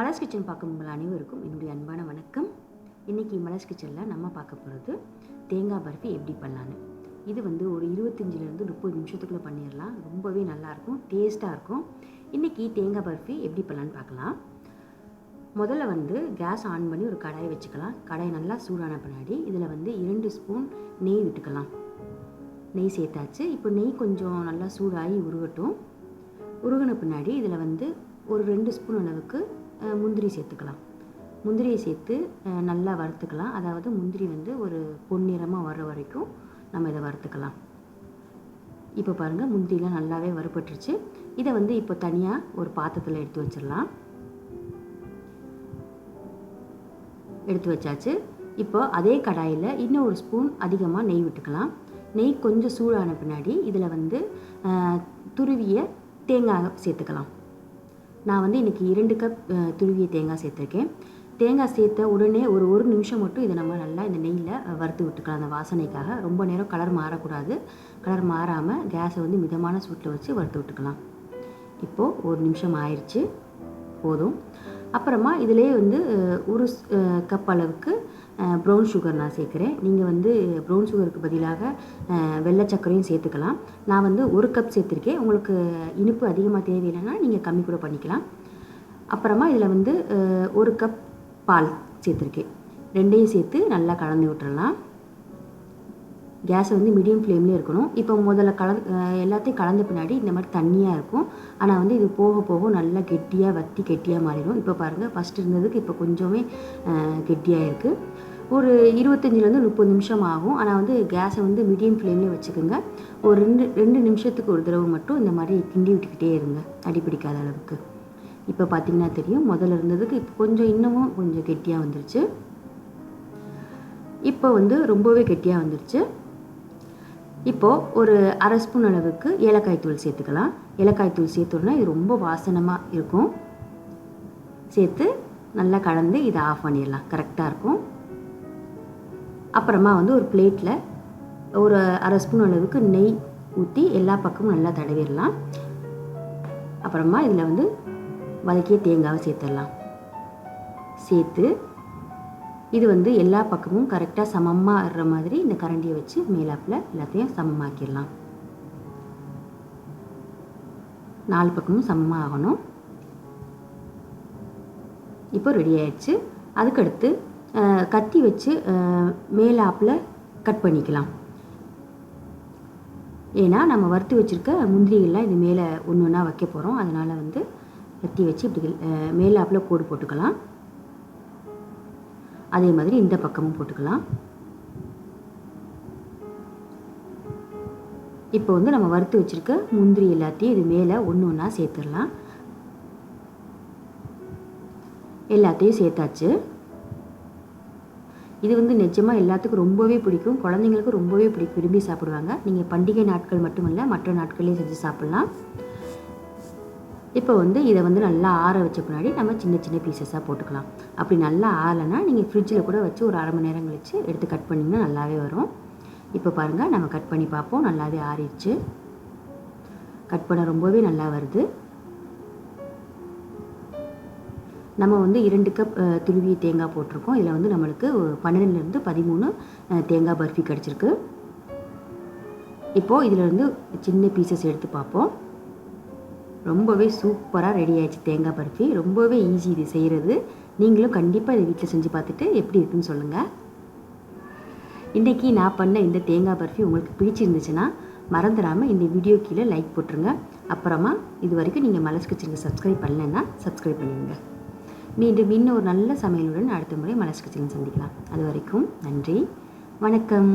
Malar's kitchen பார்க்கும் உங்கள் அனைவருக்கும் என்னுடைய அன்பான வணக்கம். இன்றைக்கி மலர்ஸ் கிச்சனில் நம்ம பார்க்க போகிறது தேங்காய் பர்ஃபி எப்படி பண்ணலான்னு. இது வந்து ஒரு 25லேருந்து 30 நிமிஷத்துக்குள்ளே பண்ணிடலாம். ரொம்பவே நல்லாயிருக்கும், டேஸ்ட்டாக இருக்கும். இன்றைக்கி தேங்காய் பர்ஃபி எப்படி பண்ணலான்னு பார்க்கலாம். முதல்ல வந்து கேஸ் ஆன் பண்ணி ஒரு கடாயை வச்சுக்கலாம். கடாய் நல்லா சூடான பின்னாடி இதில் வந்து 2 ஸ்பூன் நெய் விட்டுக்கலாம். நெய் சேர்த்தாச்சு. இப்போ நெய் கொஞ்சம் நல்லா சூடாகி உருகட்டும். உருகின பின்னாடி இதில் வந்து ஒரு 2 ஸ்பூன் அளவுக்கு முந்திரி சேர்த்துக்கலாம். முந்திரியை சேர்த்து நல்லா வறுத்துக்கலாம். அதாவது முந்திரி வந்து ஒரு பொன்னிறமாக வர்ற வரைக்கும் நம்ம இதை வறுத்துக்கலாம். இப்போ பாருங்கள், முந்திரிலாம் நல்லாவே வறுபட்டுருச்சு. இதை வந்து இப்போ தனியாக ஒரு பாத்திரத்தில் எடுத்து வச்சிடலாம். எடுத்து வச்சாச்சு. இப்போ அதே கடாயில் இன்னும் ஒரு ஸ்பூன் அதிகமாக நெய் விட்டுக்கலாம். நெய் கொஞ்சம் சூடான பின்னாடி இதில் வந்து துருவிய தேங்காய் சேர்த்துக்கலாம். நான் வந்து இன்றைக்கி 2 கப் துருவிய தேங்காய் சேர்த்துருக்கேன். தேங்காய் சேர்த்த உடனே ஒரு நிமிஷம் மட்டும் இதை நம்ம நல்லா இந்த நெய்யில் வறுத்து விட்டுக்கலாம். அந்த வாசனைக்காக ரொம்ப நேரம் கலர் மாறக்கூடாது. கலர் மாறாமல் கேஸை வந்து மிதமான சூட்டில் வச்சு வறுத்து விட்டுக்கலாம். இப்போது 1 நிமிஷம் ஆயிடுச்சு, போதும். அப்புறமா இதிலே வந்து ஒரு கப் அளவுக்கு ப்ரௌன் சுகர் நான் சேர்க்குறேன். நீங்கள் வந்து ப்ரௌன் சுகருக்கு பதிலாக வெள்ளை சர்க்கரையும் சேர்த்துக்கலாம். நான் வந்து 1 கப் சேர்த்துருக்கேன். உங்களுக்கு இனிப்பு அதிகமாக தேவையில்லைன்னா நீங்கள் கம்மி கூட பண்ணிக்கலாம். அப்புறமா இதில் வந்து 1 கப் பால் சேர்த்துருக்கேன். ரெண்டையும் சேர்த்து நல்லா கலந்து விட்டுறலாம். கேஸை வந்து மீடியம் ஃப்ளேம்லேயே இருக்கணும். இப்போ முதல்ல எல்லாத்தையும் கலந்த பின்னாடி இந்த மாதிரி தண்ணியாக இருக்கும். ஆனால் வந்து இது போக போக நல்லா கெட்டியாக மாறிடும். இப்போ பாருங்கள், ஃபஸ்ட்டு இருந்ததுக்கு இப்போ கொஞ்சமே கெட்டியாக இருக்குது. ஒரு 25லேருந்து 30 நிமிஷம் ஆகும். ஆனால் வந்து கேஸை வந்து மீடியம் ஃப்ளேம்லேயே வச்சுக்கோங்க. ஒரு 2 நிமிஷத்துக்கு ஒரு தடவை மட்டும் இந்த மாதிரி கிண்டி விட்டுக்கிட்டே இருங்க, அடிப்பிடிக்காத அளவுக்கு. இப்போ பார்த்திங்கன்னா தெரியும், முதல்ல இருந்ததுக்கு இப்போ கொஞ்சம் இன்னமும் கொஞ்சம் கெட்டியாக வந்துருச்சு. இப்போ வந்து ரொம்பவே கெட்டியாக வந்துருச்சு. இப்போது ஒரு அரை ஸ்பூன் அளவுக்கு ஏலக்காய் தூள் சேர்த்துக்கலாம். ஏலக்காய் தூள் சேர்த்தோன்னா இது ரொம்ப வாசனமாக இருக்கும். சேர்த்து நல்லா கலந்து இதை ஆஃப் பண்ணிடலாம். கரெக்டாக இருக்கும். அப்புறமா வந்து ஒரு பிளேட்டில் ஒரு அரை ஸ்பூன் அளவுக்கு நெய் ஊற்றி எல்லா பக்கமும் நல்லா தடவிடலாம். அப்புறமா இதில் வந்து வதக்கிய தேங்காவை சேர்த்துடலாம். சேர்த்து இது வந்து எல்லா பக்கமும் கரெக்டாக சமமாக வர்ற மாதிரி இந்த கரண்டியை வச்சு மேலாப்பில் எல்லாத்தையும் சமமாக்கிடலாம். 4 பக்கமும் சமமாக ஆகணும். இப்போ ரெடி ஆயிடுச்சு. அதுக்கடுத்து கத்தி வச்சு மேலாப்பில் கட் பண்ணிக்கலாம். ஏன்னா நம்ம வறுத்து வச்சுருக்க முந்திரிகள்லாம் இது மேலே ஒன்று ஒன்றா வைக்க போகிறோம். அதனால் வந்து கத்தி வச்சு இப்படி மேலாப்பில் கோடு போட்டுக்கலாம். அதே மாதிரி இந்த பக்கமும் போட்டுக்கலாம். இப்போ வந்து நம்ம வறுத்து வச்சுருக்க முந்திரி எல்லாத்தையும் இது மேலே ஒன்று ஒன்றா சேர்த்துடலாம். எல்லாத்தையும் சேர்த்தாச்சு. இது வந்து நிஜமாக எல்லாத்துக்கும் ரொம்பவே பிடிக்கும். குழந்தைங்களுக்கு ரொம்பவே விரும்பி சாப்பிடுவாங்க. நீங்கள் பண்டிகை நாட்கள் மட்டுமல்ல, மற்ற நாட்கள்லேயும் செஞ்சு சாப்பிட்லாம். இப்போ வந்து இதை வந்து நல்லா ஆற வச்ச பின்னாடி நம்ம சின்ன பீசஸாக போட்டுக்கலாம். அப்படி நல்லா ஆறலைன்னா நீங்கள் ஃப்ரிட்ஜில் கூட வச்சு ஒரு அரை மணி நேரம் கழித்து எடுத்து கட் பண்ணிங்கன்னா நல்லாவே வரும். இப்போ பாருங்கள், நம்ம கட் பண்ணி பார்ப்போம். நல்லாவே ஆறிடுச்சு. கட் பண்ண ரொம்பவே நல்லா வருது. நம்ம வந்து 2 கப் துருவிய தேங்காய் போட்டிருக்கோம். இதில் வந்து நம்மளுக்கு 12லேருந்து 13 தேங்காய் பர்ஃபி கிடச்சிருக்கு. இப்போது இதிலேருந்து சின்ன பீசஸ் எடுத்து பார்ப்போம். ரொம்பவே சூப்பராக ரெடி ஆயிடுச்சு தேங்காய் பர்ஃபி. ரொம்பவே ஈஸி இது செய்கிறது. நீங்களும் கண்டிப்பாக இதை வீட்டில் செஞ்சு பார்த்துட்டு எப்படி இருக்குன்னு சொல்லுங்கள். இன்றைக்கி நான் பண்ண இந்த தேங்காய் பர்ஃபி உங்களுக்கு பிடிச்சிருந்துச்சுன்னா மறந்துடாமல் இந்த வீடியோ கீழே லைக் போட்டுருங்க. அப்புறமா இது வரைக்கும் நீங்கள் மலர்ஸ் கிச்சனுக்கு சப்ஸ்கிரைப் பண்ணலைன்னா சப்ஸ்கிரைப் பண்ணிடுங்க. மீண்டும் இன்னும் ஒரு நல்ல சமையலுடன் அடுத்த முறை மலர்ஸ் கிச்சனில் சந்திக்கலாம். அது வரைக்கும் நன்றி, வணக்கம்.